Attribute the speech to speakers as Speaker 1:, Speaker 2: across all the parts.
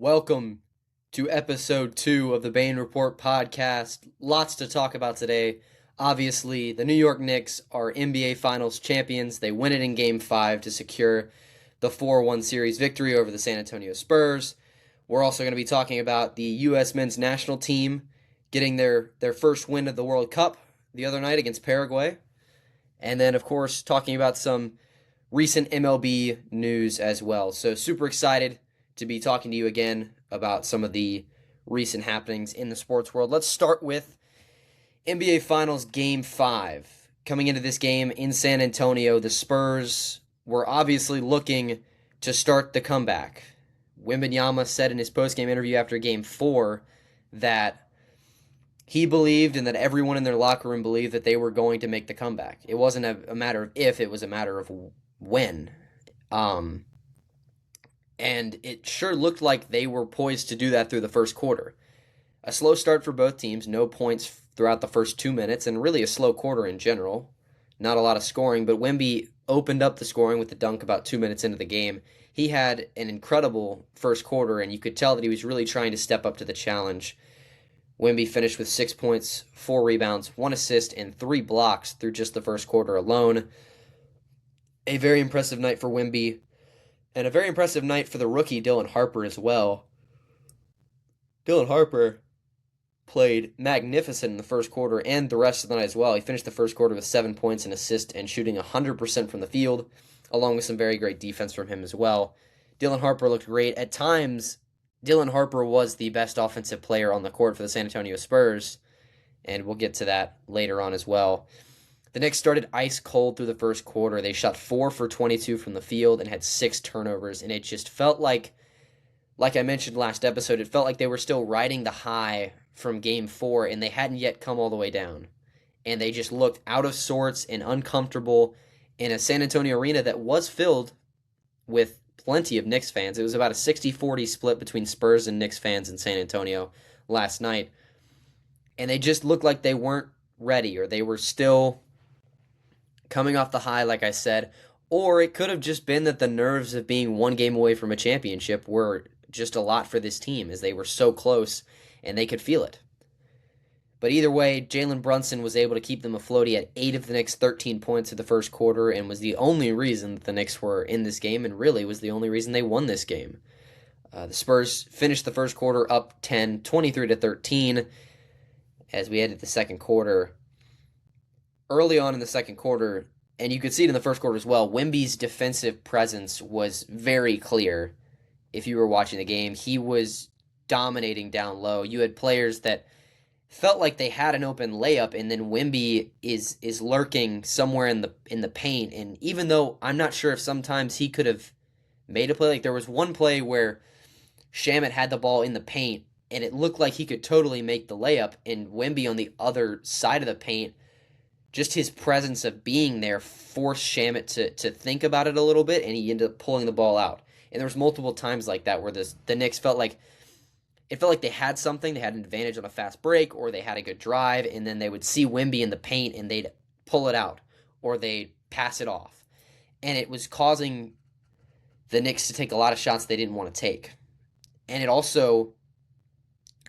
Speaker 1: Welcome to episode 2 of the Bain Report podcast. Lots to talk about today. Obviously, the New York Knicks are NBA Finals champions. They win it in Game 5 to secure the 4-1 series victory over the San Antonio Spurs. We're also going to be talking about the U.S. men's national team getting their first win of the World Cup the other night against Paraguay. And then, of course, talking about some recent MLB news as well. So super excited to be talking to you again about some of the recent happenings in the sports world. Let's start with NBA Finals Game 5. Coming into this game in San Antonio, the Spurs were obviously looking to start the comeback. Wembanyama said in his post-game interview after Game 4 that he believed and that everyone in their locker room believed that they were going to make the comeback. It wasn't a matter of if, it was a matter of when. And it sure looked like they were poised to do that through the first quarter. A slow start for both teams, no points throughout the first 2 minutes, and really a slow quarter in general. Not a lot of scoring, but Wemby opened up the scoring with the dunk about 2 minutes into the game. He had an incredible first quarter, and you could tell that he was really trying to step up to the challenge. Wemby finished with 6 points, 4 rebounds, 1 assist, and 3 blocks through just the first quarter alone. A very impressive night for Wemby. And a very impressive night for the rookie Dylan Harper as well. Dylan Harper played magnificent in the first quarter and the rest of the night as well. He finished the first quarter with 7 points, an assist, and shooting 100% from the field, along with some very great defense from him as well. Dylan Harper looked great. At times, Dylan Harper was the best offensive player on the court for the San Antonio Spurs, and we'll get to that later on as well. The Knicks started ice cold through the first quarter. They shot 4 for 22 from the field and had 6 turnovers, and it just felt like I mentioned last episode, it felt like they were still riding the high from Game 4, and they hadn't yet come all the way down. And they just looked out of sorts and uncomfortable in a San Antonio arena that was filled with plenty of Knicks fans. It was about a 60-40 split between Spurs and Knicks fans in San Antonio last night. And they just looked like they weren't ready, or they were still coming off the high, like I said, or it could have just been that the nerves of being one game away from a championship were just a lot for this team, as they were so close and they could feel it. But either way, Jalen Brunson was able to keep them afloat. He had 8 of the Knicks' 13 points in the first quarter and was the only reason that the Knicks were in this game, and really was the only reason they won this game. The Spurs finished the first quarter up 10, 23-13, as we headed the second quarter. Early on in the second quarter, and you could see it in the first quarter as well, Wemby's defensive presence was very clear. If you were watching the game, he was dominating down low. You had players that felt like they had an open layup, and then Wemby is lurking somewhere in the paint. And even though I'm not sure if sometimes he could have made a play, like there was one play where Shamet had the ball in the paint, and it looked like he could totally make the layup, and Wemby on the other side of the paint, just his presence of being there forced Shamet to think about it a little bit, and he ended up pulling the ball out. And there was multiple times like that where the Knicks felt like they had something, they had an advantage on a fast break, or they had a good drive, and then they would see Wemby in the paint and they'd pull it out, or they'd pass it off. And it was causing the Knicks to take a lot of shots they didn't want to take. And it also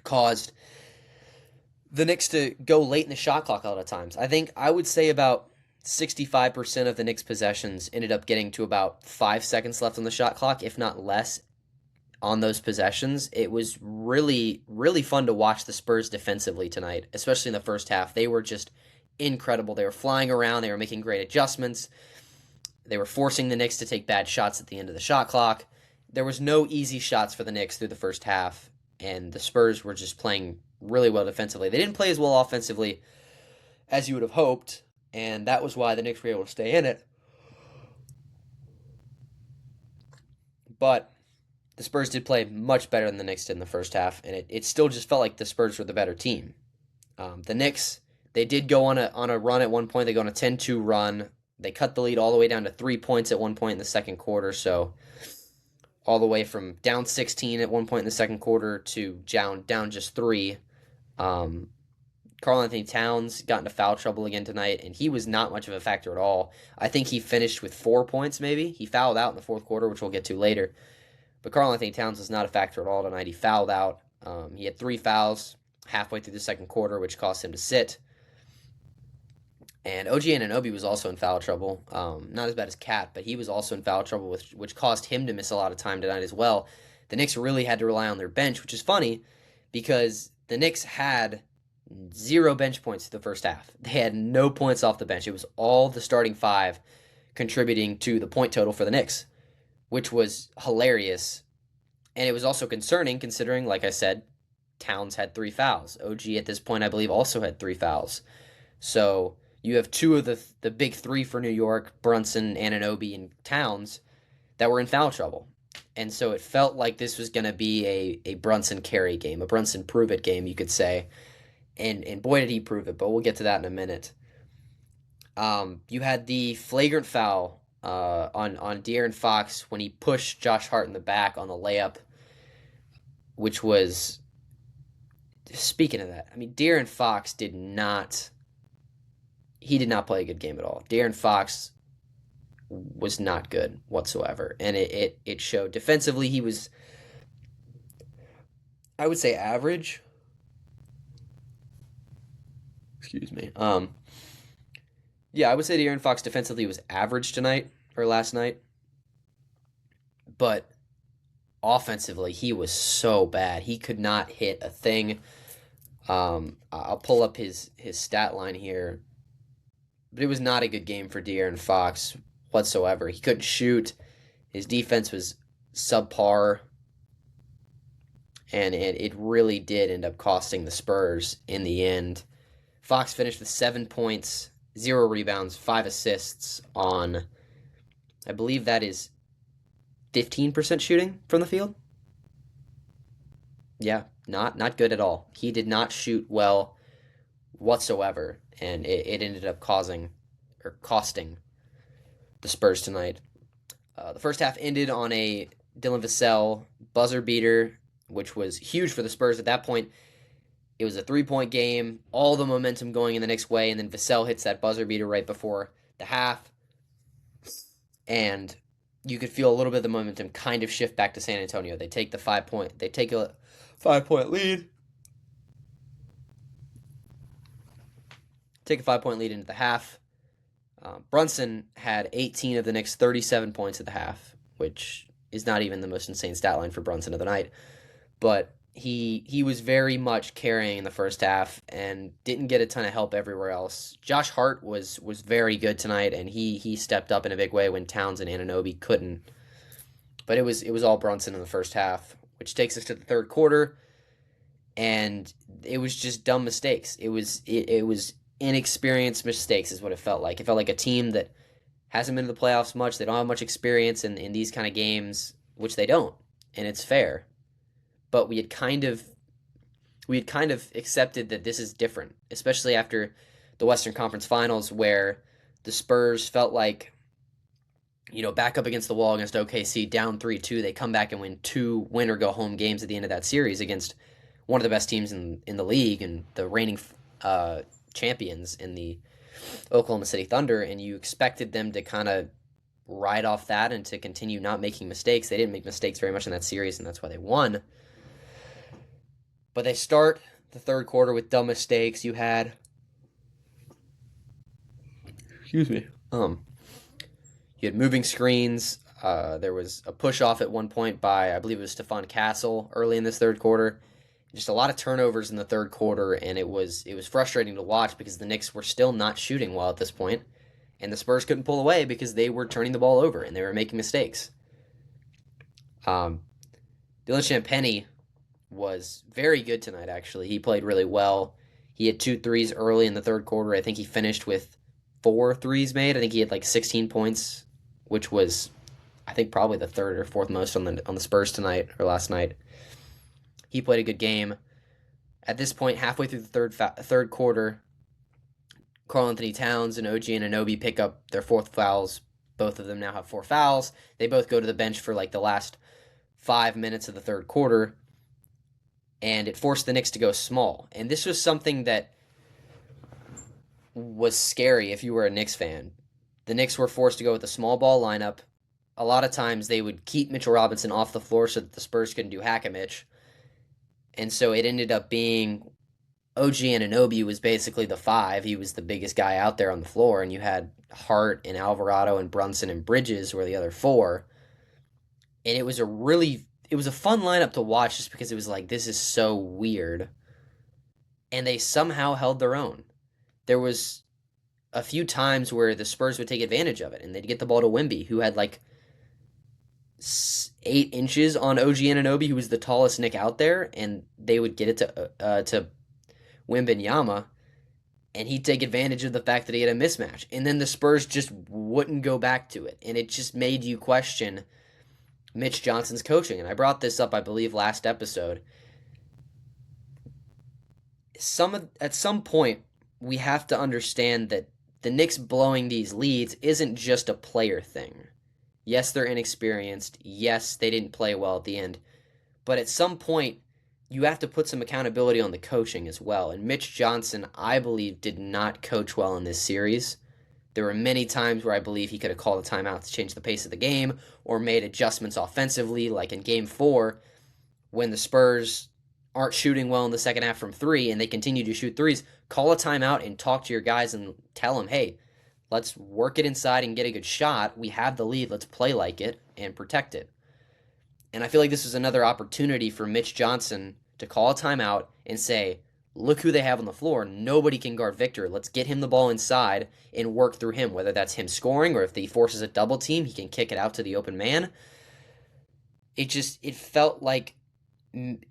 Speaker 1: caused the Knicks to go late in the shot clock a lot of times. I would say about 65% of the Knicks' possessions ended up getting to about 5 seconds left on the shot clock, if not less, on those possessions. It was really, really fun to watch the Spurs defensively tonight, especially in the first half. They were just incredible. They were flying around. They were making great adjustments. They were forcing the Knicks to take bad shots at the end of the shot clock. There was no easy shots for the Knicks through the first half, and the Spurs were just playing really well defensively. They didn't play as well offensively as you would have hoped, and that was why the Knicks were able to stay in it. But the Spurs did play much better than the Knicks did in the first half, and it still just felt like the Spurs were the better team. The Knicks, they did go on a run at one point. They go on a 10-2 run. They cut the lead all the way down to 3 points at one point in the second quarter, so all the way from down 16 at one point in the second quarter to down just 3. Karl-Anthony Towns got into foul trouble again tonight, and he was not much of a factor at all. I think he finished with 4 points maybe. He fouled out in the fourth quarter, which we'll get to later. But Karl Anthony Towns was not a factor at all tonight. He fouled out. He had 3 fouls halfway through the second quarter, which caused him to sit. And OG Anunoby was also in foul trouble. Not as bad as Cat, but he was also in foul trouble, which caused him to miss a lot of time tonight as well. The Knicks really had to rely on their bench, which is funny because the Knicks had 0 bench points the first half. They had no points off the bench. It was all the starting 5 contributing to the point total for the Knicks, which was hilarious. And it was also concerning considering, like I said, Towns had 3 fouls. OG at this point, I believe, also had 3 fouls. So you have 2 of the big 3 for New York, Brunson, Anunoby, and Towns, that were in foul trouble. And so it felt like this was going to be a Brunson carry game, a Brunson prove it game, you could say. And boy, did he prove it, but we'll get to that in a minute. You had the flagrant foul on De'Aaron Fox when he pushed Josh Hart in the back on the layup, which was, speaking of that, I mean, De'Aaron Fox did not play a good game at all. De'Aaron Fox was not good whatsoever, and it showed. Defensively, he was, I would say, average. Excuse me. Yeah, I would say De'Aaron Fox defensively was average tonight, or last night. But offensively, he was so bad. He could not hit a thing. I'll pull up his stat line here. But it was not a good game for De'Aaron Fox whatsoever. He couldn't shoot. His defense was subpar. And it really did end up costing the Spurs in the end. Fox finished with 7 points, 0 rebounds, 5 assists on, I believe that is 15% shooting from the field. Yeah, not good at all. He did not shoot well whatsoever, and it ended up costing the Spurs tonight. The first half ended on a Dylan Vassell buzzer beater, which was huge for the Spurs at that point. It was a 3-point game, all the momentum going in the Knicks' way, and then Vassell hits that buzzer beater right before the half. And you could feel a little bit of the momentum kind of shift back to San Antonio. They take a 5-point lead. Take a 5-point lead into the half. Brunson had 18 of the Knicks' 37 points at the half, which is not even the most insane stat line for Brunson of the night. But he was very much carrying in the first half and didn't get a ton of help everywhere else. Josh Hart was very good tonight, and he stepped up in a big way when Towns and Anunoby couldn't. But it was all Brunson in the first half, which takes us to the third quarter, and it was just dumb mistakes. It was inexperienced mistakes is what it felt like. It felt like a team that hasn't been to the playoffs much. They don't have much experience in these kind of games, which they don't, and it's fair. But we had kind of accepted that this is different, especially after the Western Conference Finals, where the Spurs felt like, back up against the wall against OKC, down 3-2. They come back and win 2 win-or-go-home games at the end of that series against one of the best teams in the league and the reigning champions in the Oklahoma City Thunder, and you expected them to kind of ride off that and to continue not making mistakes. They didn't make mistakes very much in that series, and that's why they won. But they start the third quarter with dumb mistakes. You had, you had moving screens. There was a push off at one point by, I believe it was Stephon Castle early in this third quarter. Just a lot of turnovers in the third quarter, and it was frustrating to watch because the Knicks were still not shooting well at this point, and the Spurs couldn't pull away because they were turning the ball over and they were making mistakes. Dylan Champagnie was very good tonight, actually. He played really well. He had 2 threes early in the third quarter. I think he finished with 4 threes made. I think he had like 16 points, which was, I think, probably the third or fourth most on the Spurs tonight or last night. He played a good game. At this point, halfway through the third quarter, Karl Anthony Towns and OG Anunoby pick up their 4th fouls. Both of them now have 4 fouls. They both go to the bench for like the last 5 minutes of the third quarter, and it forced the Knicks to go small. And this was something that was scary if you were a Knicks fan. The Knicks were forced to go with a small ball lineup a lot of times they would keep Mitchell Robinson off the floor so that the Spurs couldn't do hack-a-Mitch. And so it ended up being OG Anunoby was basically the five. He was the biggest guy out there on the floor, and you had Hart and Alvarado and Brunson and Bridges were the other four. And it was a fun lineup to watch just because it was like, this is so weird. And they somehow held their own. There was a few times where the Spurs would take advantage of it, and they'd get the ball to Wemby, who had like 8 inches on OG Anunoby, who was the tallest Knick out there, and they would get it to Wembanyama, and he'd take advantage of the fact that he had a mismatch. And then the Spurs just wouldn't go back to it, and it just made you question Mitch Johnson's coaching. And I brought this up, I believe, last episode. At some point, we have to understand that the Knicks blowing these leads isn't just a player thing. Yes, they're inexperienced. Yes, they didn't play well at the end. But at some point, you have to put some accountability on the coaching as well. And Mitch Johnson, I believe, did not coach well in this series. There were many times where I believe he could have called a timeout to change the pace of the game or made adjustments offensively, like in Game 4 when the Spurs aren't shooting well in the second half from 3 and they continue to shoot threes. Call a timeout and talk to your guys and tell them, hey, let's work it inside and get a good shot. We have the lead. Let's play like it and protect it. And I feel like this is another opportunity for Mitch Johnson to call a timeout and say, look who they have on the floor. Nobody can guard Victor. Let's get him the ball inside and work through him, whether that's him scoring or if he forces a double team, he can kick it out to the open man. It felt like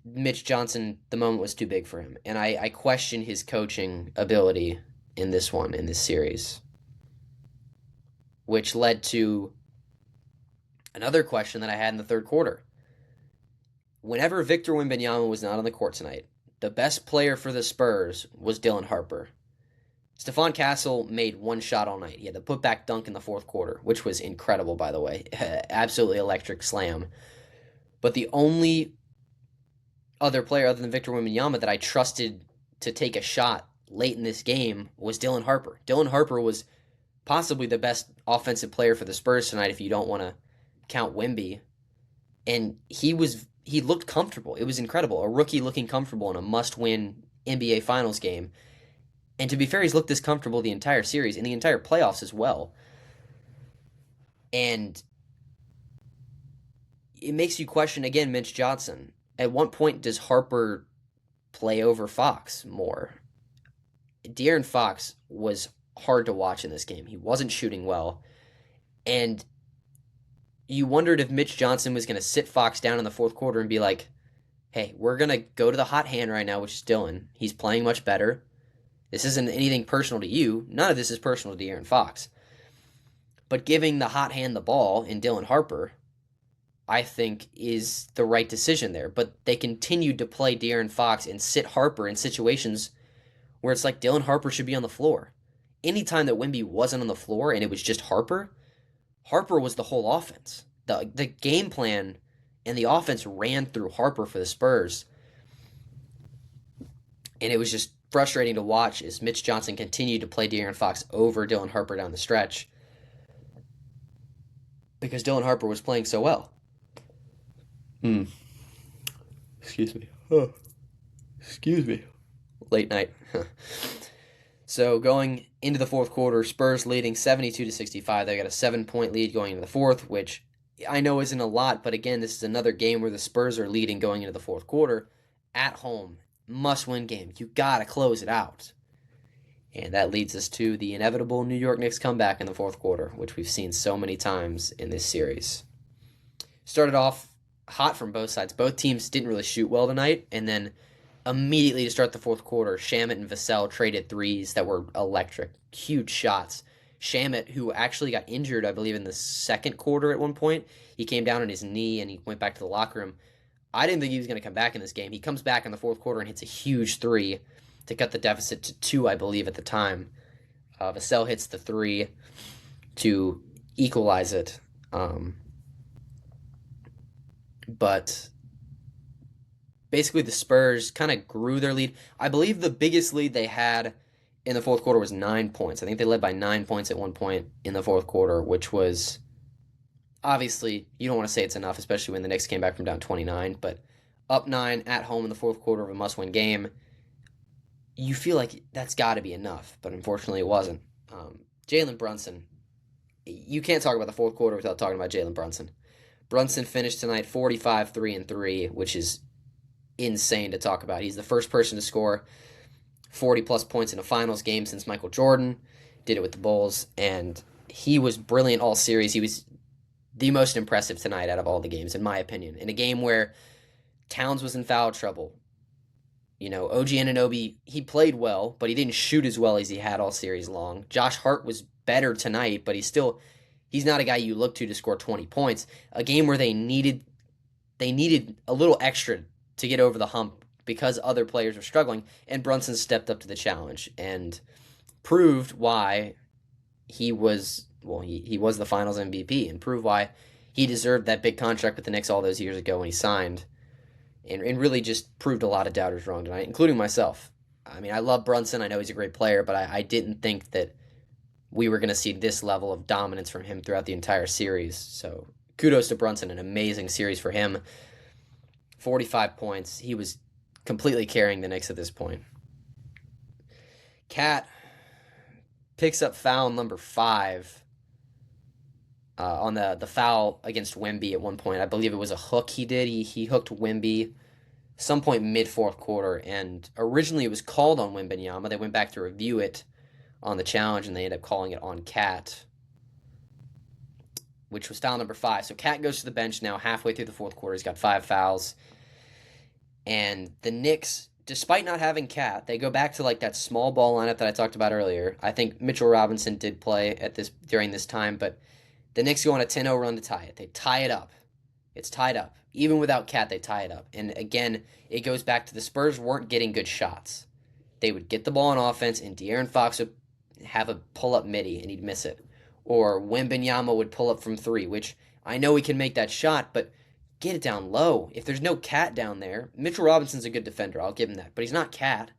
Speaker 1: Mitch Johnson, the moment was too big for him. And I question his coaching ability in this series. Which led to another question that I had in the third quarter. Whenever Victor Wembanyama was not on the court tonight, the best player for the Spurs was Dylan Harper. Stephon Castle made one shot all night. He had the putback dunk in the fourth quarter, which was incredible, by the way. Absolutely electric slam. But the only other player other than Victor Wembanyama that I trusted to take a shot late in this game was Dylan Harper. Dylan Harper was possibly the best offensive player for the Spurs tonight if you don't want to count Wemby. And he looked comfortable. It was incredible. A rookie looking comfortable in a must-win NBA Finals game. And to be fair, he's looked this comfortable the entire series and the entire playoffs as well. And it makes you question, again, Mitch Johnson. At what point does Harper play over Fox more? De'Aaron Fox was hard to watch in this game. He wasn't shooting well. And you wondered if Mitch Johnson was going to sit Fox down in the fourth quarter and be like, hey, we're going to go to the hot hand right now, which is Dylan. He's playing much better. This isn't anything personal to you. None of this is personal to De'Aaron Fox. But giving the hot hand the ball in Dylan Harper, I think, is the right decision there. But they continued to play De'Aaron Fox and sit Harper in situations where it's like Dylan Harper should be on the floor. Anytime that Wemby wasn't on the floor and it was just Harper, Harper was the whole offense. The game plan and the offense ran through Harper for the Spurs. And it was just frustrating to watch as Mitch Johnson continued to play De'Aaron Fox over Dylan Harper down the stretch because Dylan Harper was playing so well. Excuse me. Excuse me. Late night. So going into the fourth quarter, Spurs leading 72-65. They got a 7-point lead going into the fourth, which I know isn't a lot, but again, this is another game where the Spurs are leading going into the fourth quarter at home. Must-win game. You got to close it out. And that leads us to the inevitable New York Knicks comeback in the fourth quarter, which we've seen so many times in this series. Started off hot from both sides. Both teams didn't really shoot well tonight, and then immediately to start the fourth quarter, Shamet and Vassell traded threes that were electric. Huge shots. Shamet, who actually got injured, I believe, in the second quarter at one point, he came down on his knee and he went back to the locker room. I didn't think he was going to come back in this game. He comes back in the fourth quarter and hits a huge three to cut the deficit to 2, I believe, at the time. Vassell hits the 3 to equalize it. But basically the Spurs kind of grew their lead. I believe the biggest lead they had in the fourth quarter was 9 points. I think they led by 9 points at one point in the fourth quarter, which was obviously, you don't want to say it's enough, especially when the Knicks came back from down 29, but up 9 at home in the fourth quarter of a must-win game, you feel like that's got to be enough, but unfortunately it wasn't. Jalen Brunson, you can't talk about the fourth quarter without talking about Jalen Brunson. Brunson finished tonight 45 3 and 3, which is insane to talk about. He's the first person to score 40 plus points in a finals game since Michael Jordan did it with the Bulls, and he was brilliant all series. He was the most impressive tonight out of all the games, in my opinion. In a game where Towns was in foul trouble, OG Anunoby, he played well, but he didn't shoot as well as he had all series long. Josh Hart was better tonight, but he's not a guy you look to score 20 points. A game where they needed a little extra to get over the hump because other players were struggling, and Brunson stepped up to the challenge and proved why he was the Finals MVP, and proved why he deserved that big contract with the Knicks all those years ago when he signed, and really just proved a lot of doubters wrong tonight, including myself. I mean, I love Brunson. I know he's a great player, but I didn't think that we were going to see this level of dominance from him throughout the entire series. So kudos to Brunson, an amazing series for him. 45 points. He was completely carrying the Knicks at this point. Cat picks up foul number 5 on the foul against Wemby at one point. I believe it was a hook he did. He hooked Wemby some point mid-fourth quarter, and originally it was called on Wembanyama. They went back to review it on the challenge, and they ended up calling it on Cat, which was foul number 5. So Cat goes to the bench now halfway through the fourth quarter. He's got 5 fouls. And the Knicks, despite not having Cat, they go back to like that small ball lineup that I talked about earlier. I think Mitchell Robinson did play during this time, but the Knicks go on a 10-0 run to tie it. They tie it up. It's tied up. Even without Cat, they tie it up. And again, it goes back to the Spurs weren't getting good shots. They would get the ball on offense, and De'Aaron Fox would have a pull-up midi, and he'd miss it. Or Wembanyama would pull up from 3, which I know he can make that shot, but get it down low. If there's no Cat down there, Mitchell Robinson's a good defender, I'll give him that, but he's not Cat.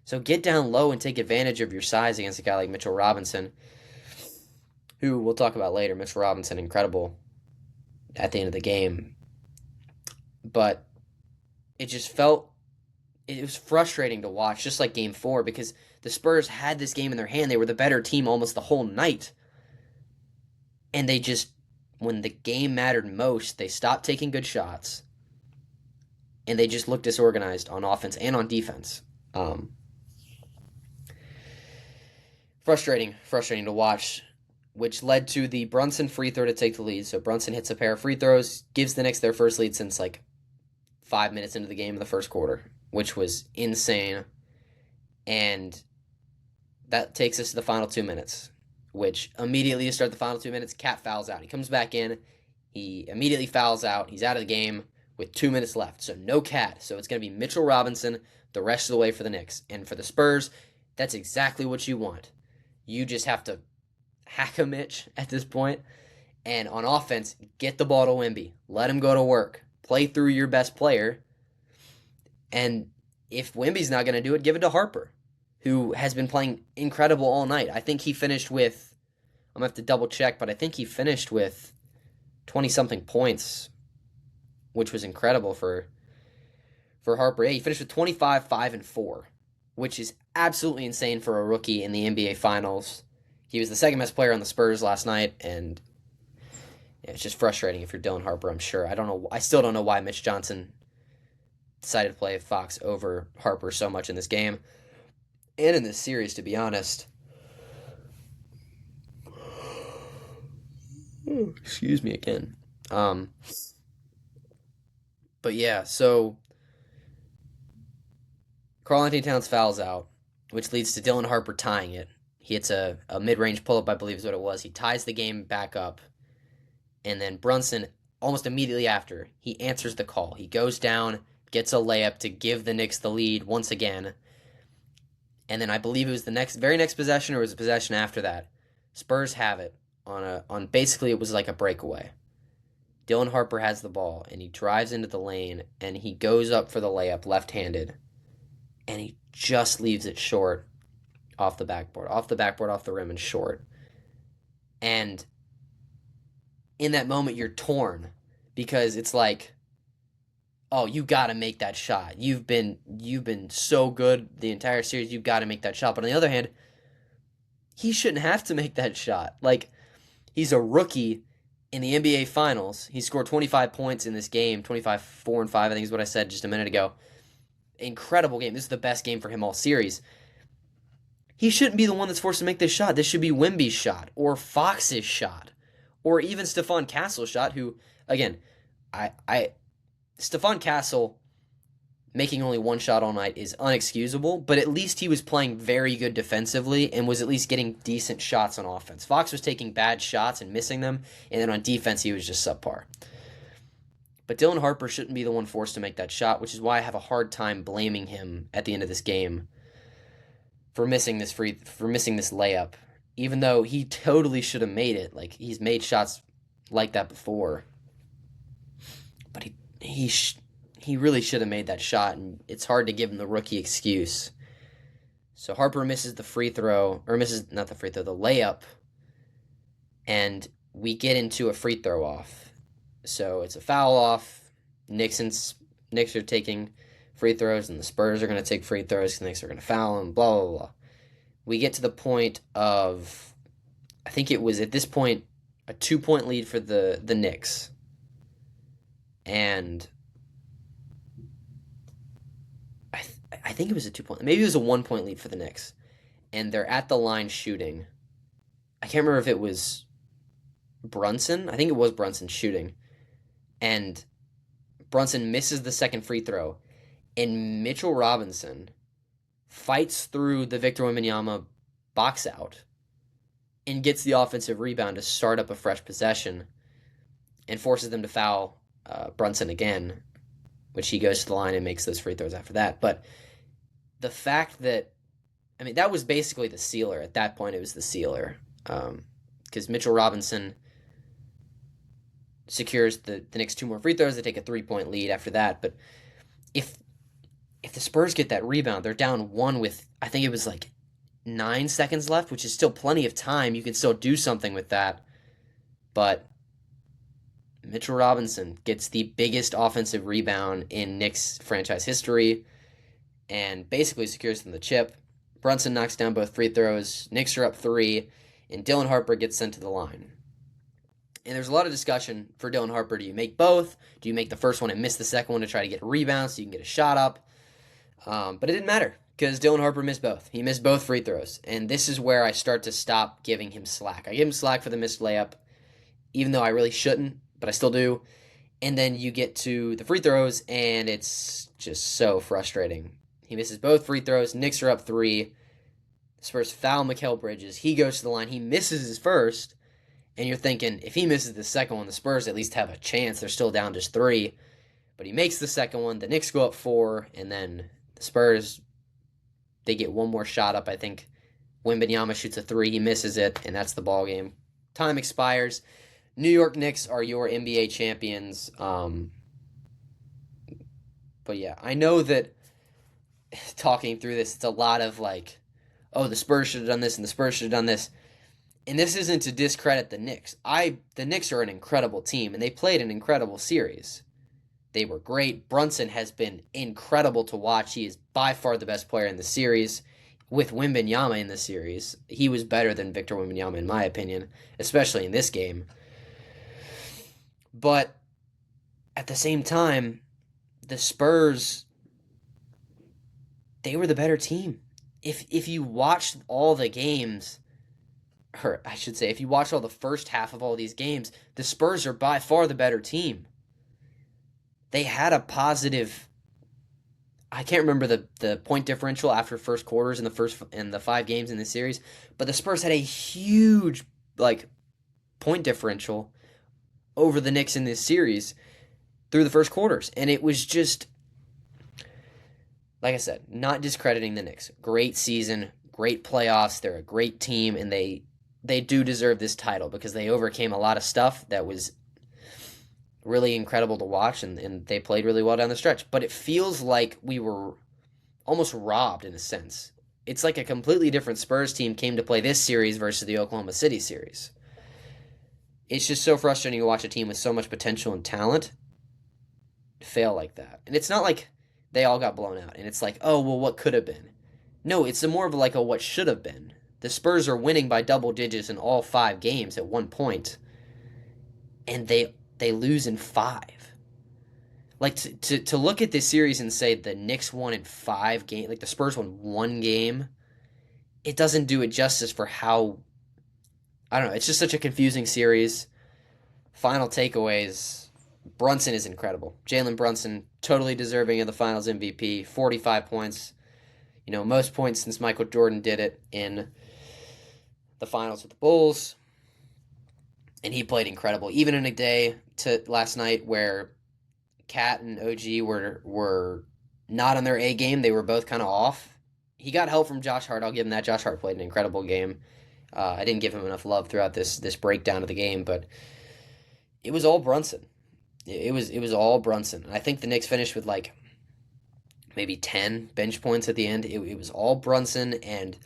Speaker 1: So get down low and take advantage of your size against a guy like Mitchell Robinson, who we'll talk about later. Mitchell Robinson, incredible at the end of the game. But it was frustrating to watch, just like Game 4, because the Spurs had this game in their hand. They were the better team almost the whole night. And they just, when the game mattered most, they stopped taking good shots. And they just looked disorganized on offense and on defense. Frustrating to watch, which led to the Brunson free throw to take the lead. So Brunson hits a pair of free throws, gives the Knicks their first lead since like 5 minutes into the game in the first quarter, which was insane. And that takes us to the final 2 minutes, which immediately to start the final 2 minutes, Cat fouls out. He comes back in. He immediately fouls out. He's out of the game with 2 minutes left. So no Cat. So it's going to be Mitchell Robinson the rest of the way for the Knicks. And for the Spurs, that's exactly what you want. You just have to hack a Mitch at this point. And on offense, get the ball to Wemby. Let him go to work. Play through your best player. And if Wemby's not going to do it, give it to Harper, who has been playing incredible all night. I think he finished with, I'm going to have to double check, but I think he finished with 20-something points, which was incredible for Harper. Yeah, he finished with 25, 5, and 4, which is absolutely insane for a rookie in the NBA Finals. He was the second best player on the Spurs last night, and yeah, it's just frustrating if you're Dylan Harper, I'm sure. I still don't know why Mitch Johnson decided to play Fox over Harper so much in this game and in this series, to be honest. Excuse me again. But yeah, so Karl-Anthony Towns fouls out, which leads to Dylan Harper tying it. He hits a mid-range pull-up, I believe is what it was. He ties the game back up. And then Brunson, almost immediately after, he answers the call. He goes down, gets a layup to give the Knicks the lead once again. And then I believe it was the very next possession, or it was a possession after that. Spurs have it on basically it was like a breakaway. Dylan Harper has the ball, and he drives into the lane, and he goes up for the layup left-handed, and he just leaves it short off the backboard, off the rim and short. And in that moment you're torn because it's like, oh, you got to make that shot. You've been so good the entire series. You've got to make that shot. But on the other hand, he shouldn't have to make that shot. Like, he's a rookie in the NBA Finals. He scored 25 points in this game, 25, 4 and 5, I think is what I said just a minute ago. Incredible game. This is the best game for him all series. He shouldn't be the one that's forced to make this shot. This should be Wemby's shot or Fox's shot or even Stephon Castle's shot, who, again, Stephon Castle making only one shot all night is unexcusable, but at least he was playing very good defensively and was at least getting decent shots on offense. Fox was taking bad shots and missing them, and then on defense he was just subpar. But Dylan Harper shouldn't be the one forced to make that shot, which is why I have a hard time blaming him at the end of this game for missing this layup, even though he totally should have made it. Like, he's made shots like that before. But he really should have made that shot, and it's hard to give him the rookie excuse. So Harper misses the free throw, or misses, not the free throw, the layup, and we get into a free throw off. So it's a foul off. Knicks are taking free throws, and the Spurs are going to take free throws, the Knicks are going to foul them, blah, blah, blah. We get to the point of, I think it was at this point, a 2-point lead for the Knicks. And I think it was a 2-point, maybe it was a 1-point lead for the Knicks. And they're at the line shooting. I can't remember if it was Brunson. I think it was Brunson shooting. And Brunson misses the second free throw. And Mitchell Robinson fights through the Victor Wembanyama box out and gets the offensive rebound to start up a fresh possession and forces them to foul Brunson again, which he goes to the line and makes those free throws after that. But the fact that, I mean, that was basically the sealer. At that point, it was the sealer. Because Mitchell Robinson secures the Knicks 2 more free throws. They take a 3-point lead after that. But if the Spurs get that rebound, they're down 1 with, I think it was like 9 seconds left, which is still plenty of time. You can still do something with that. But Mitchell Robinson gets the biggest offensive rebound in Knicks franchise history and basically secures them the chip. Brunson knocks down both free throws. Knicks are up 3, and Dylan Harper gets sent to the line. And there's a lot of discussion for Dylan Harper. Do you make both? Do you make the first one and miss the second one to try to get a rebound so you can get a shot up? But it didn't matter because Dylan Harper missed both. He missed both free throws. And this is where I start to stop giving him slack. I give him slack for the missed layup, even though I really shouldn't, but I still do. And then you get to the free throws, and it's just so frustrating. He misses both free throws. Knicks are up 3. The Spurs foul Mikal Bridges. He goes to the line. He misses his first. And you're thinking, if he misses the second one, the Spurs at least have a chance. They're still down just 3. But he makes the second one. The Knicks go up 4. And then the Spurs, they get one more shot up. I think Wembanyama shoots a 3. He misses it. And that's the ball game. Time expires. New York Knicks are your NBA champions. But yeah, I know that talking through this, it's a lot of like, oh, the Spurs should have done this and the Spurs should have done this. And this isn't to discredit the Knicks. The Knicks are an incredible team, and they played an incredible series. They were great. Brunson has been incredible to watch. He is by far the best player in the series. With Wembanyama in the series, he was better than Victor Wembanyama, in my opinion, especially in this game. But at the same time, the Spurs, they were the better team. If you watched all the games, or I should say, if you watch all the first half of all these games, the Spurs are by far the better team. They had a positive, I can't remember the point differential after first quarters in the 5 games in the series, but the Spurs had a huge point differential over the Knicks in this series through the first quarters. And it was just, like I said, not discrediting the Knicks. Great season, great playoffs. They're a great team, and they do deserve this title because they overcame a lot of stuff that was really incredible to watch, and they played really well down the stretch. But it feels like we were almost robbed in a sense. It's like a completely different Spurs team came to play this series versus the Oklahoma City series. It's just so frustrating to watch a team with so much potential and talent fail like that. And it's not like they all got blown out and it's like, oh, well, what could have been? No, it's more of like a what should have been. The Spurs are winning by double digits in all 5 games at one point, and they lose in 5. Like to look at this series and say the Knicks won in 5 games, like the Spurs won 1 game, it doesn't do it justice for how, I don't know, it's just such a confusing series. Final takeaways. Brunson is incredible. Jalen Brunson, totally deserving of the Finals MVP. 45 points. Most points since Michael Jordan did it in the Finals with the Bulls. And he played incredible. Even in a day to last night where Cat and OG were not on their A game. They were both kind of off. He got help from Josh Hart. I'll give him that. Josh Hart played an incredible game. I didn't give him enough love throughout this breakdown of the game, but it was all Brunson. It was all Brunson. And I think the Knicks finished with like maybe 10 bench points at the end. It was all Brunson, and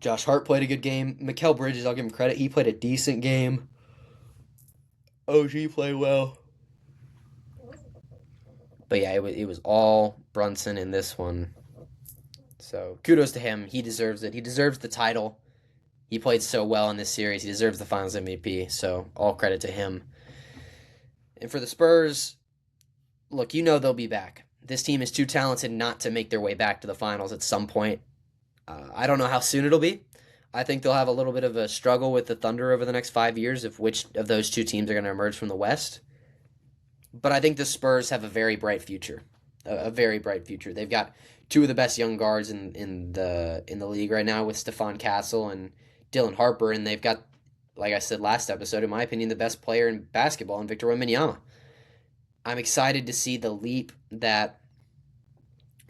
Speaker 1: Josh Hart played a good game. Mikal Bridges, I'll give him credit. He played a decent game. OG played well. But yeah, it was all Brunson in this one. So kudos to him. He deserves it. He deserves the title. He played so well in this series. He deserves the Finals MVP. So all credit to him. And for the Spurs, look, they'll be back. This team is too talented not to make their way back to the Finals at some point. I don't know how soon it'll be. I think they'll have a little bit of a struggle with the Thunder over the next 5 years of which of those two teams are going to emerge from the West. But I think the Spurs have a very bright future, a very bright future. They've got two of the best young guards in the league right now with Stephon Castle and Dylan Harper, and they've got, like I said last episode, in my opinion, the best player in basketball in Victor Wembanyama. I'm excited to see the leap that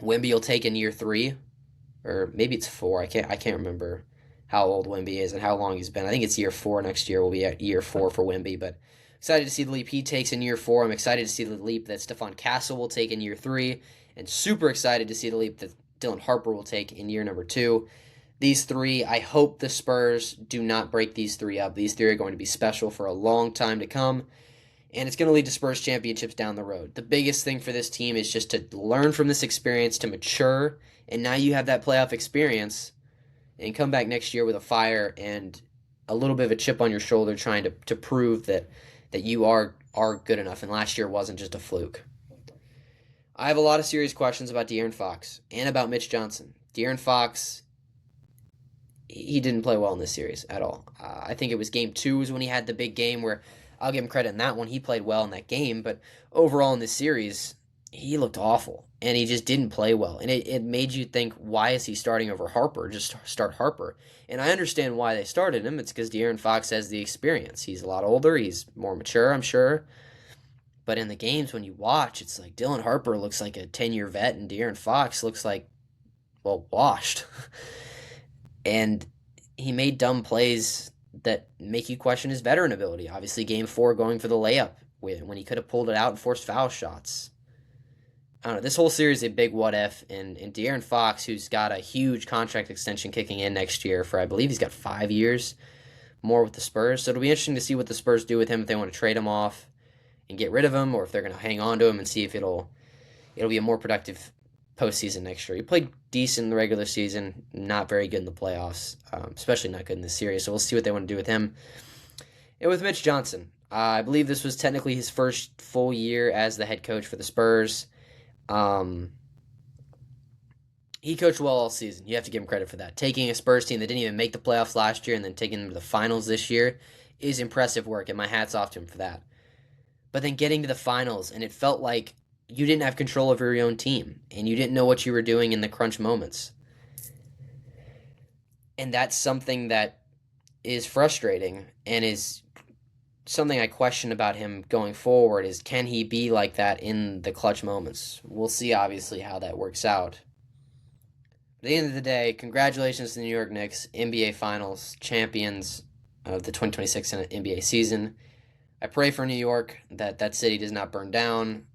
Speaker 1: Wemby will take in year 3, or maybe it's 4. I can't remember how old Wemby is and how long he's been. I think it's year 4 next year. Will be at year 4 for Wemby, but excited to see the leap he takes in year 4. I'm excited to see the leap that Stephon Castle will take in year 3, and super excited to see the leap that Dylan Harper will take in year number 2. These 3, I hope the Spurs do not break these 3 up. These 3 are going to be special for a long time to come, and it's going to lead to Spurs championships down the road. The biggest thing for this team is just to learn from this experience, to mature, and now you have that playoff experience, and come back next year with a fire and a little bit of a chip on your shoulder trying to prove that you are good enough, and last year wasn't just a fluke. I have a lot of serious questions about De'Aaron Fox and about Mitch Johnson. De'Aaron Fox, he didn't play well in this series at all. I think it was game 2 was when he had the big game where I'll give him credit in that one. He played well in that game, but overall in this series, he looked awful, and he just didn't play well. And it made you think, why is he starting over Harper? Just start Harper. And I understand why they started him. It's because De'Aaron Fox has the experience. He's a lot older. He's more mature, I'm sure. But in the games when you watch, it's like Dylan Harper looks like a 10-year vet, and De'Aaron Fox looks like, well, washed. And he made dumb plays that make you question his veteran ability. Obviously, game 4 going for the layup when he could have pulled it out and forced foul shots. I don't know. This whole series is a big what if, and De'Aaron Fox, who's got a huge contract extension kicking in next year for, I believe he's got 5 years more with the Spurs. So it'll be interesting to see what the Spurs do with him, if they want to trade him off and get rid of him, or if they're going to hang on to him and see if it'll be a more productive postseason next year. He played decent in the regular season, not very good in the playoffs, especially not good in this series. So we'll see what they want to do with him. And with Mitch Johnson, I believe this was technically his first full year as the head coach for the Spurs. He coached well all season. You have to give him credit for that. Taking a Spurs team that didn't even make the playoffs last year and then taking them to the finals this year is impressive work, and my hat's off to him for that. But then getting to the finals, and it felt like you didn't have control over your own team, and you didn't know what you were doing in the crunch moments. And that's something that is frustrating, and is something I question about him going forward, is can he be like that in the clutch moments? We'll see, obviously, how that works out. At the end of the day, congratulations to the New York Knicks, NBA Finals champions of the 2026 NBA season. I pray for New York that city does not burn down.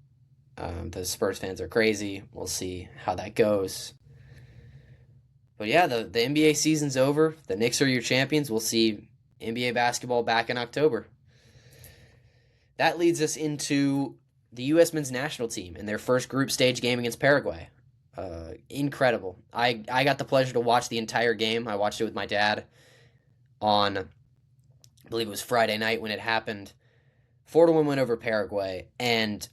Speaker 1: The Spurs fans are crazy. We'll see how that goes. But yeah, the NBA season's over. The Knicks are your champions. We'll see NBA basketball back in October. That leads us into the U.S. men's national team in their first group stage game against Paraguay. Incredible. I got the pleasure to watch the entire game. I watched it with my dad on, I believe it was Friday night when it happened. 4-1 win over Paraguay. And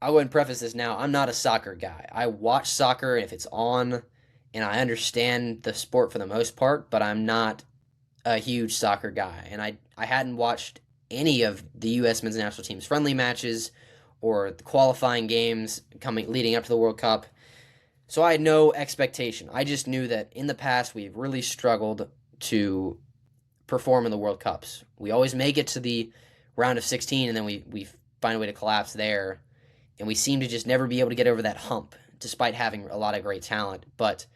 Speaker 1: I'll go ahead and preface this now. I'm not a soccer guy. I watch soccer if it's on, and I understand the sport for the most part, but I'm not a huge soccer guy. And I hadn't watched any of the U.S. men's national team's friendly matches or the qualifying games leading up to the World Cup. So I had no expectation. I just knew that in the past we've really struggled to perform in the World Cups. We always make it to the round of 16, and then we find a way to collapse there. And we seem to just never be able to get over that hump, despite having a lot of great talent. But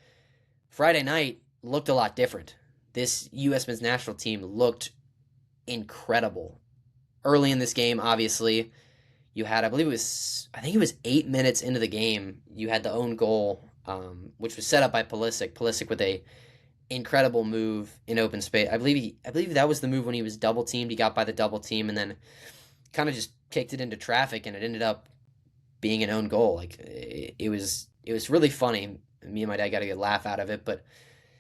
Speaker 1: Friday night looked a lot different. This U.S. men's national team looked incredible. Early in this game, obviously, you had, I think it was 8 minutes into the game, you had the own goal, which was set up by Pulisic. Pulisic with a incredible move in open space. I believe that was the move when he was double teamed. He got by the double team and then kind of just kicked it into traffic, and it ended up being an own goal. Like it was really funny. Me and my dad got a good laugh out of it, but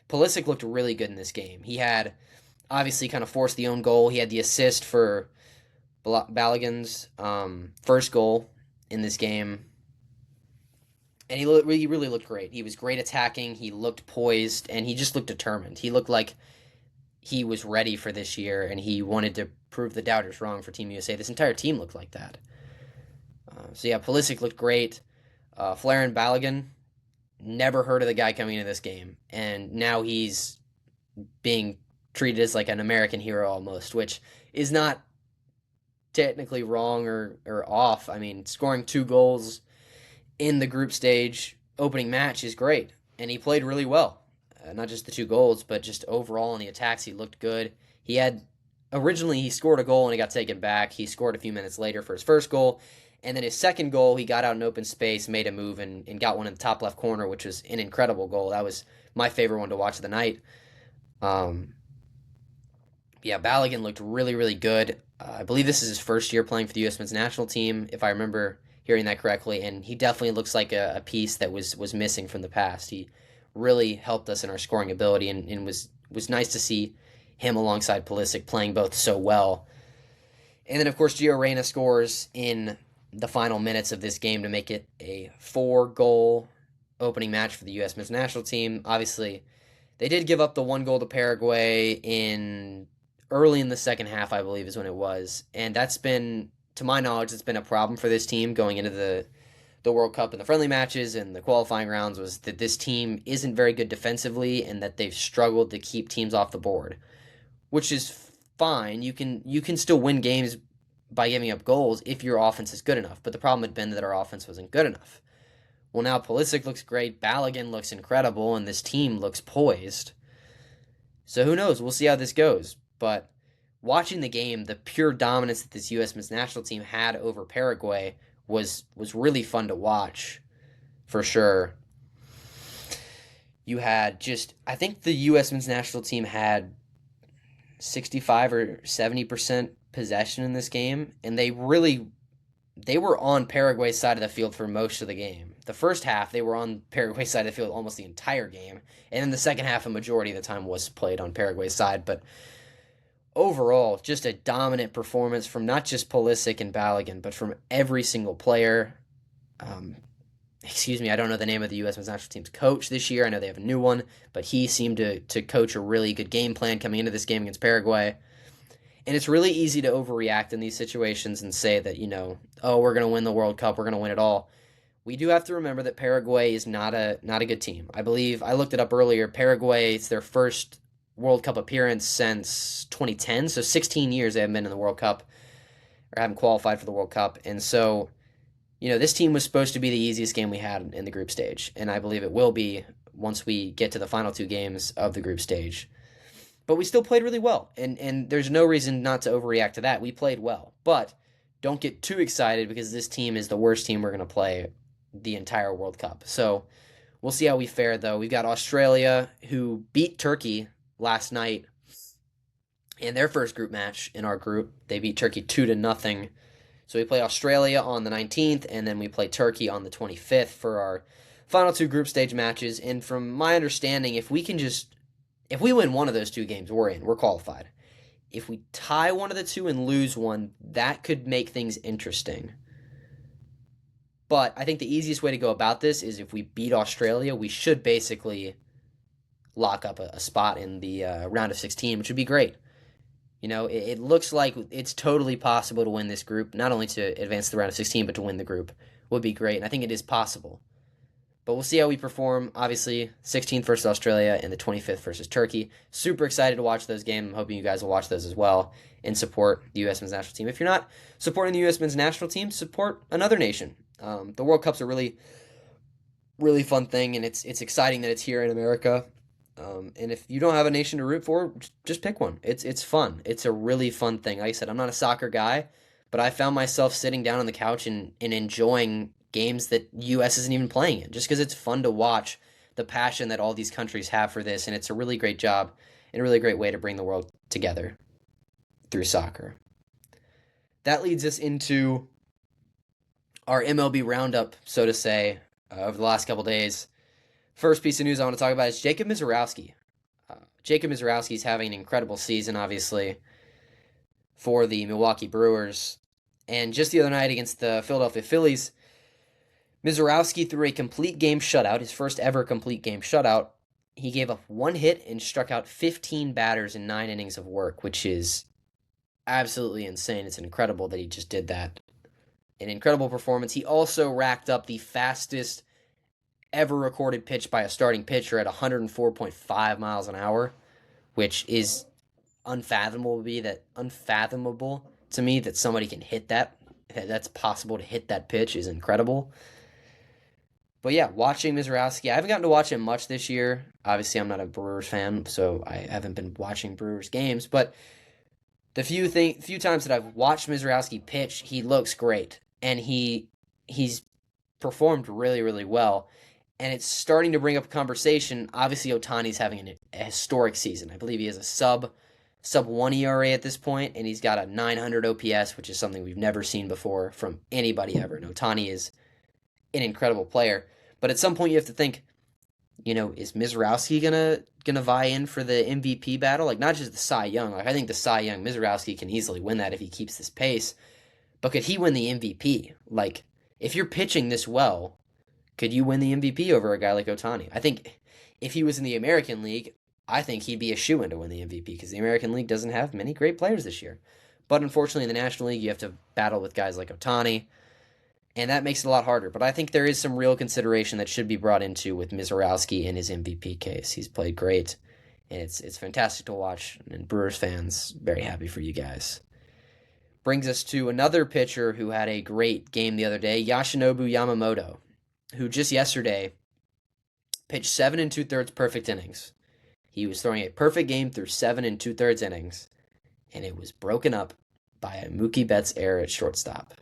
Speaker 1: Pulisic looked really good in this game. He had obviously kind of forced the own goal. He had the assist for Balogun's first goal in this game, and he really looked great. He was great attacking. He looked poised, and he just looked determined. He looked like he was ready for this year, and he wanted to prove the doubters wrong for Team USA. This entire team looked like that. So yeah, Pulisic looked great. Flaren Balogun, never heard of the guy coming into this game, and now he's being treated as like an American hero almost, which is not technically wrong or off. I mean, scoring 2 goals in the group stage opening match is great, and he played really well. Not just the 2 goals, but just overall in the attacks, he looked good. Originally he scored a goal and he got taken back. He scored a few minutes later for his first goal, and then his second goal, he got out in open space, made a move, and got one in the top left corner, which was an incredible goal. That was my favorite one to watch of the night. Yeah, Balogun looked really, really good. I believe this is his first year playing for the U.S. men's national team, if I remember hearing that correctly, and he definitely looks like a piece that was missing from the past. He really helped us in our scoring ability, and was nice to see him alongside Pulisic playing both so well. And then, of course, Gio Reyna scores in the final minutes of this game to make it a 4-goal opening match for the U.S. men's national team. Obviously, they did give up the 1 goal to Paraguay early in the second half, I believe is when it was. And that's been, to my knowledge, it's been a problem for this team going into the World Cup and the friendly matches and the qualifying rounds, was that this team isn't very good defensively and that they've struggled to keep teams off the board, which is fine. You can still win games by giving up goals if your offense is good enough. But the problem had been that our offense wasn't good enough. Well, now Pulisic looks great, Balogun looks incredible, and this team looks poised. So who knows? We'll see how this goes. But watching the game, the pure dominance that this U.S. men's national team had over Paraguay was really fun to watch, for sure. You had I think the U.S. men's national team had 65 or 70% possession in this game, and they were on Paraguay's side of the field for most of the game. The first half, they were on Paraguay's side of the field almost the entire game, and in the second half, a majority of the time was played on Paraguay's side. But overall, just a dominant performance from not just Pulisic and Balogun, but from every single player. I don't know the name of the U.S. men's national team's coach this year. I know they have a new one, but he seemed to coach a really good game plan coming into this game against Paraguay. And it's really easy to overreact in these situations and say that, we're going to win the World Cup, we're going to win it all. We do have to remember that Paraguay is not a good team. I believe, I looked it up earlier, Paraguay, it's their first World Cup appearance since 2010, so 16 years they haven't been in the World Cup, or haven't qualified for the World Cup. And so, this team was supposed to be the easiest game we had in the group stage, and I believe it will be once we get to the final 2 games of the group stage. But we still played really well, and there's no reason not to overreact to that. We played well, but don't get too excited because this team is the worst team we're going to play the entire World Cup. So we'll see how we fare, though. We've got Australia, who beat Turkey last night In their first group match in our group, they beat Turkey 2-0. So we play Australia on the 19th, and then we play Turkey on the 25th for our final two group stage matches. And from my understanding, if we win one of those two games, we're in. We're qualified. If we tie one of the two and lose one, that could make things interesting. But I think the easiest way to go about this is if we beat Australia, we should basically lock up a spot in the round of 16, which would be great. It looks like it's totally possible to win this group, not only to advance to the round of 16, but to win the group would be great, and I think it is possible. But we'll see how we perform. Obviously, 16th versus Australia and the 25th versus Turkey. Super excited to watch those games. I'm hoping you guys will watch those as well and support the U.S. men's national team. If you're not supporting the U.S. men's national team, support another nation. The World Cup's a really, really fun thing, and it's exciting that it's here in America. And if you don't have a nation to root for, just pick one. It's fun. It's a really fun thing. Like I said, I'm not a soccer guy, but I found myself sitting down on the couch and enjoying games that U.S. isn't even playing in, just because it's fun to watch the passion that all these countries have for this, and it's a really great job and a really great way to bring the world together through soccer. That leads us into our MLB roundup, so to say, over the last couple days. First piece of news I want to talk about is Jacob Misiorowski. Jacob Misiorowski is having an incredible season, obviously, for the Milwaukee Brewers. And just the other night against the Philadelphia Phillies, Misiorowski threw a complete game shutout, his first ever complete game shutout. He gave up one hit and struck out 15 batters in 9 innings of work, which is absolutely insane. It's incredible that he just did that. An incredible performance. He also racked up the fastest ever recorded pitch by a starting pitcher at 104.5 miles an hour, which is unfathomable to me that somebody can hit that. That's possible to hit that pitch is incredible. But yeah, watching Misiorowski, I haven't gotten to watch him much this year. Obviously, I'm not a Brewers fan, so I haven't been watching Brewers games. But the few times that I've watched Misiorowski pitch, he looks great, and he's performed really, really well. And it's starting to bring up a conversation. Obviously, Ohtani's having a historic season. I believe he has a sub 1 ERA at this point, and he's got a 900 OPS, which is something we've never seen before from anybody ever. And Ohtani is an incredible player. But at some point, you have to think, is Misiorowski gonna vie in for the MVP battle? Like, not just the Cy Young. Like, I think the Cy Young, Misiorowski can easily win that if he keeps this pace. But could he win the MVP? Like, if you're pitching this well, could you win the MVP over a guy like Ohtani? I think if he was in the American League, I think he'd be a shoo-in to win the MVP because the American League doesn't have many great players this year. But unfortunately, in the National League, you have to battle with guys like Ohtani, and that makes it a lot harder. But I think there is some real consideration that should be brought into with Misiorowski in his MVP case. He's played great, and it's fantastic to watch, and Brewers fans, very happy for you guys. Brings us to another pitcher who had a great game the other day, Yoshinobu Yamamoto, who just yesterday pitched 7 2/3 perfect innings. He was throwing a perfect game through 7 2/3 innings, and it was broken up by a Mookie Betts error at shortstop.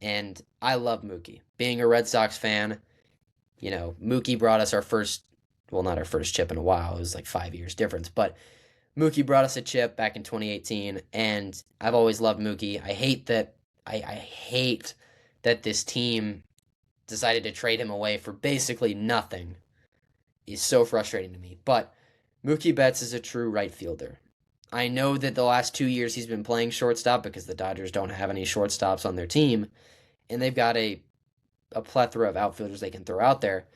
Speaker 1: And I love Mookie. Being a Red Sox fan, Mookie brought us not our first chip in a while. It was like 5 years difference, but Mookie brought us a chip back in 2018, and I've always loved Mookie. I hate that this team decided to trade him away for basically nothing. Is so frustrating to me. But Mookie Betts is a true right fielder. I know that the last 2 years he's been playing shortstop because the Dodgers don't have any shortstops on their team, and they've got a plethora of outfielders they can throw out there.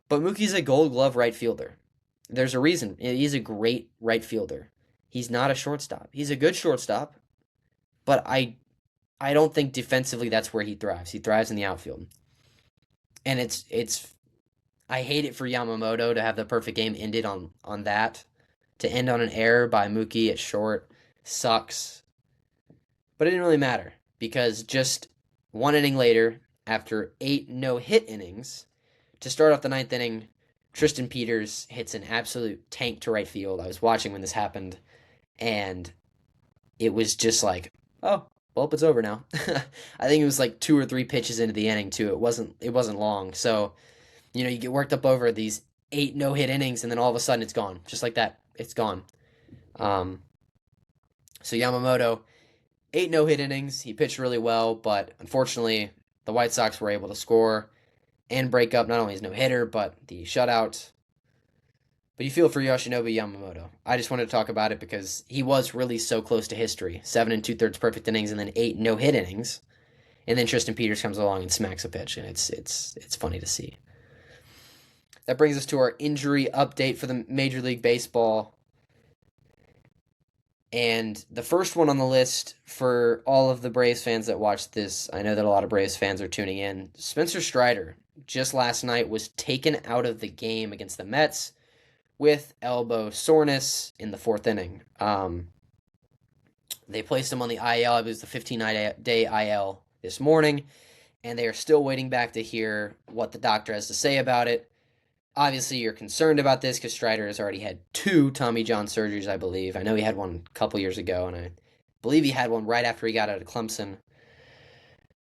Speaker 1: But Mookie's a Gold Glove right fielder. There's a reason. He's a great right fielder. He's not a shortstop. He's a good shortstop, but I don't think defensively that's where he thrives. He thrives in the outfield. And I hate it for Yamamoto to have the perfect game ended on that. To end on an error by Mookie at short sucks. But it didn't really matter because just 1 inning later, after 8 no-hit innings, to start off the 9th inning, Tristan Peters hits an absolute tank to right field. I was watching when this happened, and it was just like, oh, well, it's over now. I think it was like 2 or 3 pitches into the inning, too. It wasn't long. So, you get worked up over these 8 no-hit innings, and then all of a sudden it's gone. Just like that, it's gone. So Yamamoto, 8 no-hit innings. He pitched really well, but unfortunately, the White Sox were able to score and break up not only his no-hitter, but the shutout. But you feel for Yoshinobu Yamamoto. I just wanted to talk about it because he was really so close to history. 7 and 2/3 perfect innings and then 8 no-hit innings. And then Tristan Peters comes along and smacks a pitch, and it's funny to see. That brings us to our injury update for the Major League Baseball. And the first one on the list for all of the Braves fans that watched this, I know that a lot of Braves fans are tuning in. Spencer Strider, just last night, was taken out of the game against the Mets with elbow soreness in the fourth inning. They placed him on the IL. It was the 15-day IL this morning, and they are still waiting back to hear what the doctor has to say about it. Obviously, you're concerned about this because Strider has already had 2 Tommy John surgeries, I believe. I know he had one a couple years ago, and I believe he had one right after he got out of Clemson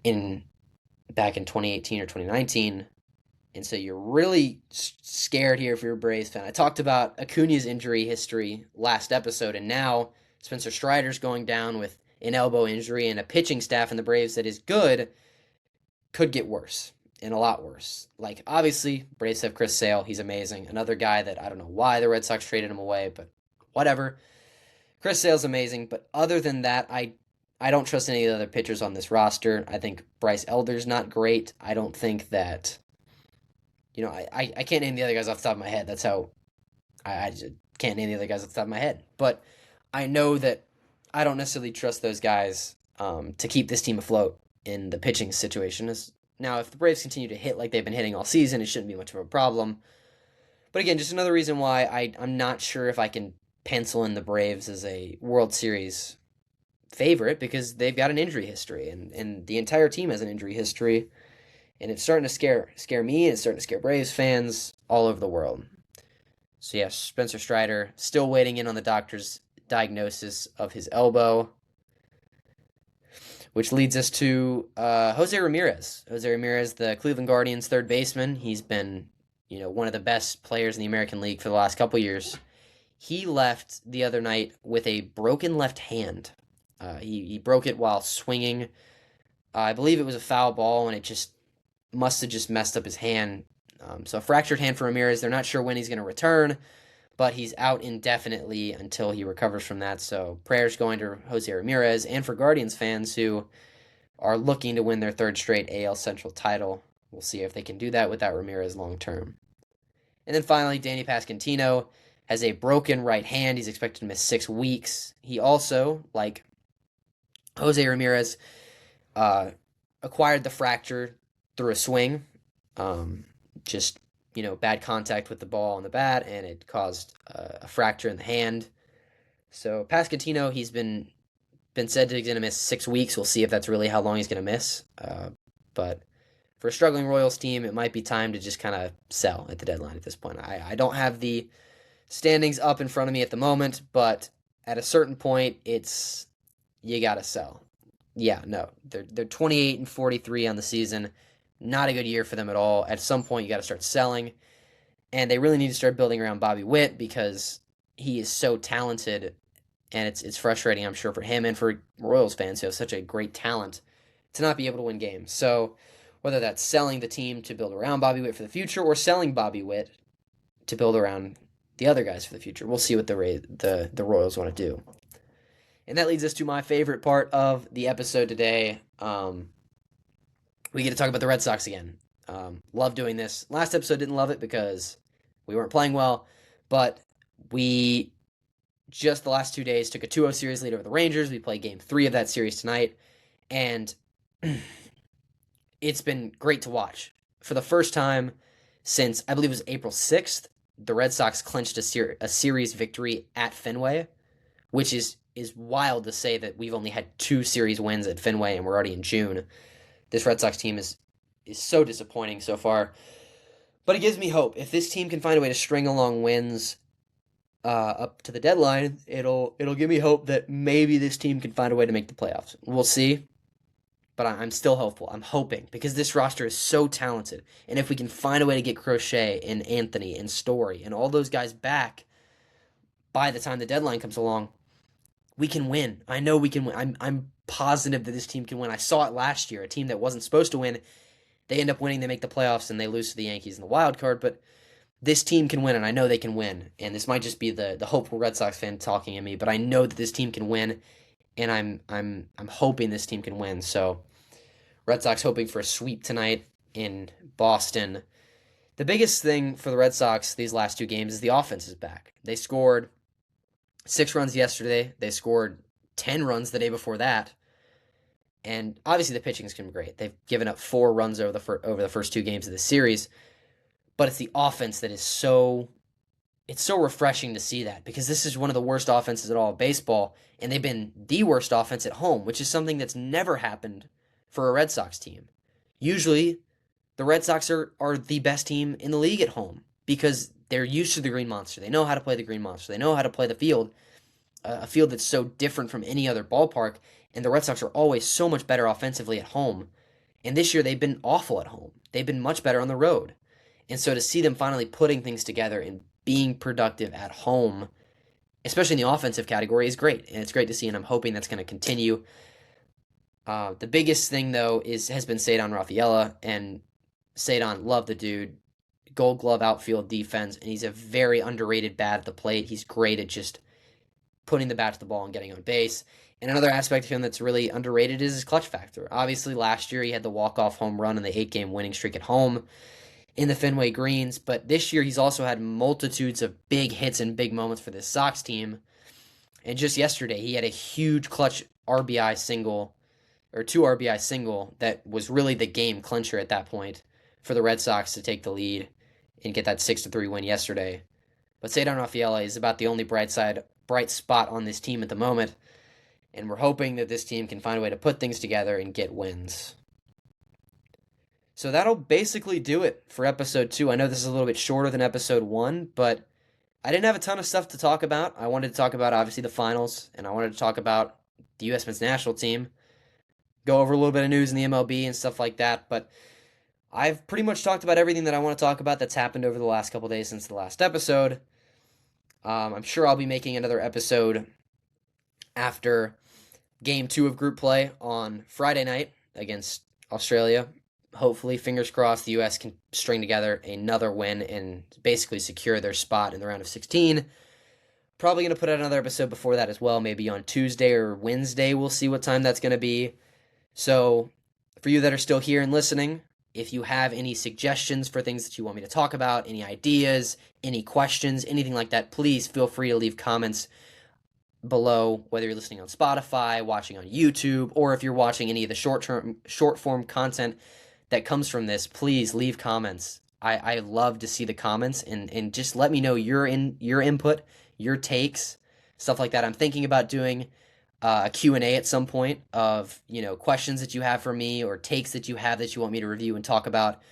Speaker 1: back in 2018 or 2019. And so you're really scared here if you're a Braves fan. I talked about Acuna's injury history last episode, and now Spencer Strider's going down with an elbow injury, and a pitching staff in the Braves that is good could get worse. And a lot worse. Like, obviously, Braves have Chris Sale. He's amazing. Another guy that I don't know why the Red Sox traded him away, but whatever. Chris Sale's amazing, but other than that, I don't trust any of the other pitchers on this roster. I think Bryce Elder's not great. I don't think that, I can't name the other guys off the top of my head. That's how I just can't name the other guys off the top of my head. But I know that I don't necessarily trust those guys to keep this team afloat in the pitching situation. Now, if the Braves continue to hit like they've been hitting all season, it shouldn't be much of a problem. But again, just another reason why I'm not sure if I can pencil in the Braves as a World Series favorite, because they've got an injury history, and the entire team has an injury history, and it's starting to scare me, and it's starting to scare Braves fans all over the world. So yes, Spencer Strider still waiting in on the doctor's diagnosis of his elbow. Which leads us to Jose Ramirez. Jose Ramirez, the Cleveland Guardians' third baseman. He's been, one of the best players in the American League for the last couple years. He left the other night with a broken left hand. He broke it while swinging. I believe it was a foul ball, and it just must have just messed up his hand. So a fractured hand for Ramirez. They're not sure when he's going to return, but he's out indefinitely until he recovers from that. So prayers going to Jose Ramirez and for Guardians fans who are looking to win their third straight AL Central title. We'll see if they can do that without Ramirez long term. And then finally, Danny Pasquantino has a broken right hand. He's expected to miss 6 weeks. He also, like Jose Ramirez, acquired the fracture through a swing. Bad contact with the ball on the bat, and it caused a fracture in the hand. So Pasquantino, he's been said to going to miss 6 weeks. We'll see if that's really how long he's going to miss. But for a struggling Royals team, it might be time to just kind of sell at the deadline at this point. I don't have the standings up in front of me at the moment, but at a certain point, you got to sell. Yeah, no, they're 28 and 43 on the season. Not a good year for them at all. At some point, you got to start selling. And they really need to start building around Bobby Witt because he is so talented. And it's frustrating, I'm sure, for him and for Royals fans who have such a great talent to not be able to win games. So whether that's selling the team to build around Bobby Witt for the future or selling Bobby Witt to build around the other guys for the future, we'll see what the Royals want to do. And that leads us to my favorite part of the episode today. We get to talk about the Red Sox again. Love doing this. Last episode didn't love it because we weren't playing well, but we just the last 2 days took a 2-0 series lead over the Rangers. We play game 3 of that series tonight, and it's been great to watch. For the first time since, I believe it was April 6th, the Red Sox clinched a series victory at Fenway, which is wild to say that we've only had 2 series wins at Fenway and we're already in June. This Red Sox team is so disappointing so far. But it gives me hope. If this team can find a way to string along wins up to the deadline, it'll give me hope that maybe this team can find a way to make the playoffs. We'll see. But I'm still hopeful. I'm hoping because this roster is so talented. And if we can find a way to get Crochet and Anthony and Story and all those guys back by the time the deadline comes along, we can win. I know we can win. I'm positive that this team can win. I saw it last year, a team that wasn't supposed to win. They end up winning, they make the playoffs, and they lose to the Yankees in the wild card, but this team can win, and I know they can win. And this might just be the hopeful Red Sox fan talking at me, but I know that this team can win, and I'm hoping this team can win. So Red Sox hoping for a sweep tonight in Boston. The biggest thing for the Red Sox these last two games is the offense is back. They scored 6 runs yesterday. They scored 10 runs the day before that. And obviously the pitching's been great. They've given up 4 runs over the first 2 games of the series. But it's the offense that is so refreshing to see that, because this is one of the worst offenses at all of baseball, and they've been the worst offense at home, which is something that's never happened for a Red Sox team. Usually, the Red Sox are the best team in the league at home because they're used to the Green Monster. They know how to play the Green Monster. They know how to play the field, a field that's so different from any other ballpark, and the Red Sox are always so much better offensively at home. And this year, they've been awful at home. They've been much better on the road. And so to see them finally putting things together and being productive at home, especially in the offensive category, is great. And it's great to see, and I'm hoping that's going to continue. The biggest thing, though, has been Ceddanne Rafaela, and Ceddanne, love the dude. Gold Glove outfield defense, and he's a very underrated bat at the plate. He's great at just putting the bat to the ball and getting on base. And another aspect of him that's really underrated is his clutch factor. Obviously, last year he had the walk-off home run in the 8-game winning streak at home in the Fenway Greens, but this year he's also had multitudes of big hits and big moments for this Sox team. And just yesterday, he had a huge clutch RBI single, or 2 RBI single, that was really the game clincher at that point for the Red Sox to take the lead and get that 6-3 win yesterday. But Ceddanne Rafaela is about the only bright spot on this team at the moment, and we're hoping that this team can find a way to put things together and get wins. So that'll basically do it for episode 2. I know this is a little bit shorter than episode 1, but I didn't have a ton of stuff to talk about. I wanted to talk about, obviously, the finals, and I wanted to talk about the USMNT national team, go over a little bit of news in the MLB and stuff like that, but I've pretty much talked about everything that I want to talk about that's happened over the last couple days since the last episode. I'm sure I'll be making another episode after Game 2 of group play on Friday night against Australia. Hopefully, fingers crossed, the U.S. can string together another win and basically secure their spot in the round of 16. Probably going to put out another episode before that as well, maybe on Tuesday or Wednesday. We'll see what time that's going to be. So, for you that are still here and listening, if you have any suggestions for things that you want me to talk about, any ideas, any questions, anything like that, please feel free to leave comments below, whether you're listening on Spotify, watching on YouTube, or if you're watching any of the short-form content that comes from this. Please leave comments. I love to see the comments, and just let me know your input, your takes, stuff like that. I'm thinking about doing a Q&A at some point of, questions that you have for me or takes that you have that you want me to review and talk about.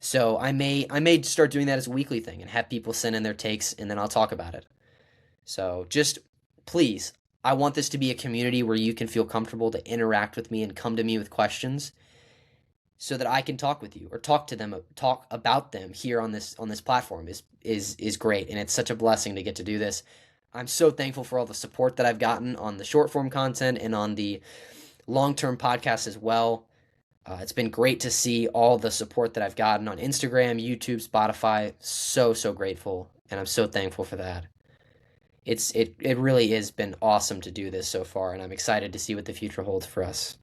Speaker 1: So I may start doing that as a weekly thing and have people send in their takes, and then I'll talk about it. So just please, I want this to be a community where you can feel comfortable to interact with me and come to me with questions, so that I can talk with you or talk about them here on this platform is great, and it's such a blessing to get to do this. I'm so thankful for all the support that I've gotten on the short form content and on the long-term podcast as well. It's been great to see all the support that I've gotten on Instagram, YouTube, Spotify. So grateful, and I'm so thankful for that. It really has been awesome to do this so far, and I'm excited to see what the future holds for us.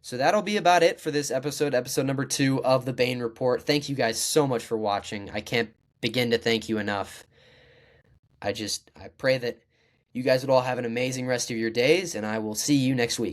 Speaker 1: So that'll be about it for this episode number 2 of the Bain Report. Thank you guys so much for watching. I can't begin to thank you enough. I pray that you guys would all have an amazing rest of your days, and I will see you next week.